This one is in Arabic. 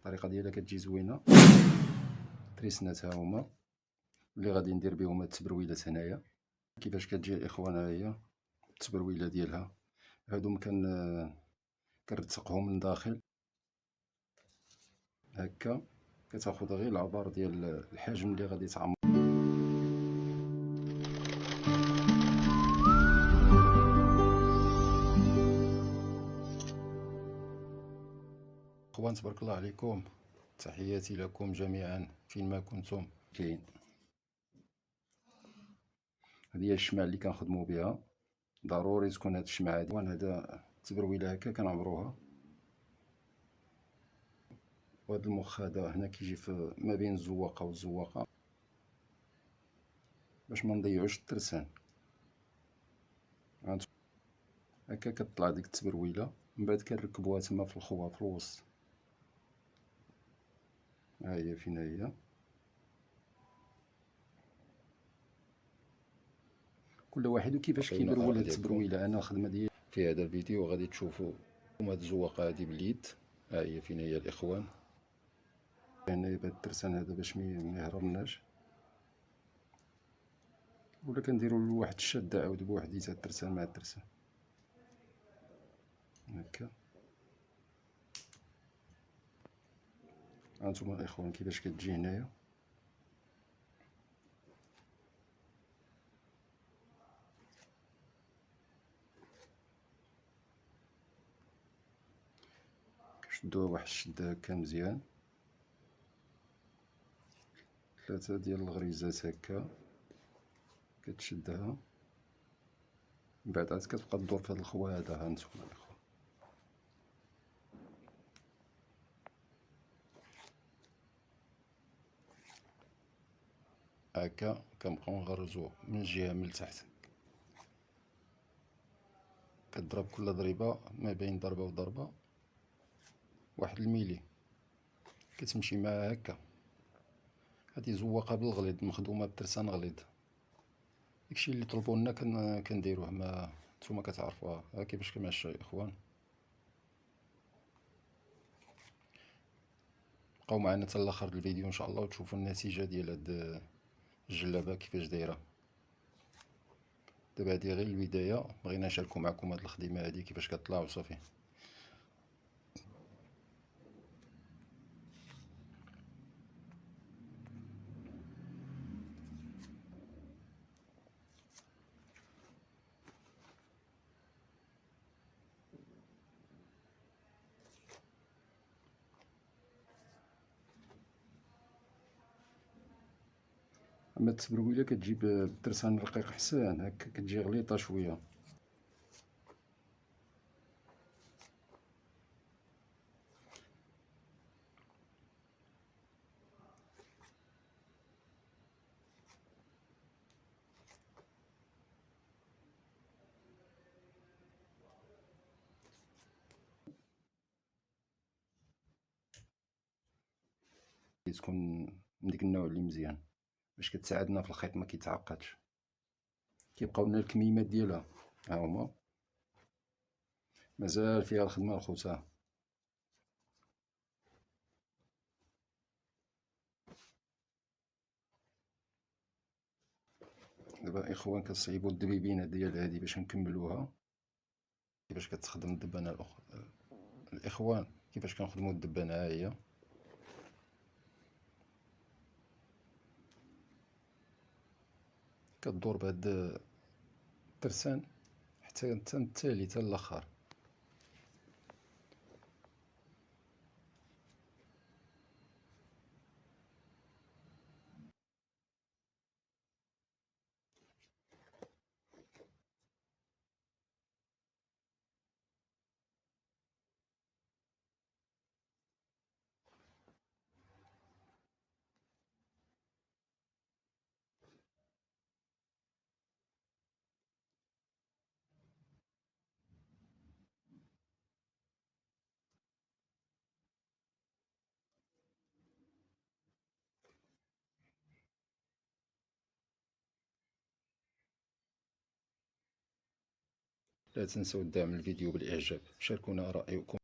الطريقه ديالها كتجي زوينه. تريسنات ها هما اللي غادي ندير بهم هاد التبرويلات هنايا. كيفاش كتجي الاخوان؟ ها هي التبرويله ديالها. هادو كنرتقهم من داخل هكا. كتاخد غير العبار ديال الحجم اللي غادي تعمر. اخوان تبارك الله عليكم، تحياتي لكم جميعا فينما كنتم. كاين هذه هي الشمعة اللي كنخدمو بها، ضروري تكون هاد الشمعة هادي. هذا التبرويله هكا كنعبروها. وهاد المخ هذا هنا كيجي في ما بين الزواقه والزواقه باش ما نضيعوش الترسان. هكا كتطلع ديك التبرويله، من بعد كنركبوها تما في الخوا في الوسط. ها هي فين هي. كل واحد وكيفاش كيبرول هاد التبرويله. انا الخدمه ديالي في هذا الفيديو غادي تشوفوا هاد الزواقه هادي باليد. ها هي فين هي الاخوان. هنايا بهاد الترسان هذا باش ميهربناش، ولا كنديرو له واحد الشده عاود بوحديتها الترسان مع الترسان هكا. هانتوما الاخوان كيفاش كتجي هنايا. كنشدوها واحد الشده هكا مزيان، 3 ديال الغريزات هكا كتشدها. من بعد عاد كتبقى تدور في هاد الخوا هذا. هانتوما الاخوان هكا كنبقاو نغرزو من جهه من التحت. كتضرب كل ضريبه ما بين ضربه وضربه واحد الميلي، كتمشي معاها هكا. هادي زواقه بالغليظ مخدومه بترسان غليظ. داكشي اللي طلبوا لنا كنديروه. ما نتوما كتعرفوها. ها كيفاش كنمشي الاخوان. بقاو معنا حتى لاخر الفيديو ان شاء الله وتشوفوا النتيجه ديال هاد الجلابه كيفاش دايره. دابا هادي غير البدايه، بغينا نشاركو معكم هاد الخدمه هادي كيفاش كطلع وصافي. اما التبرويله كتجي بالترسان رقيق حسان هكا، كتجي غليظه شويه. تكون من ديك النوع اللي مزيان باش كتساعدنا في الخيط ما كيتعقدش. كيبقاو لنا الكميمات ديالها ها هما، مازال فيها الخدمه الخوتها. دابا اخوان كتصايبوا الدبيبينه ديال هادي باش نكملوها. كيفاش كتخدم الدبانه الاخوان، كيفاش كنخدموا الدبانه. ها هي كدور بهاد الترسان حتى التالي حتى الاخر. لا تنسوا دعم الفيديو بالاعجاب، شاركونا رايكم.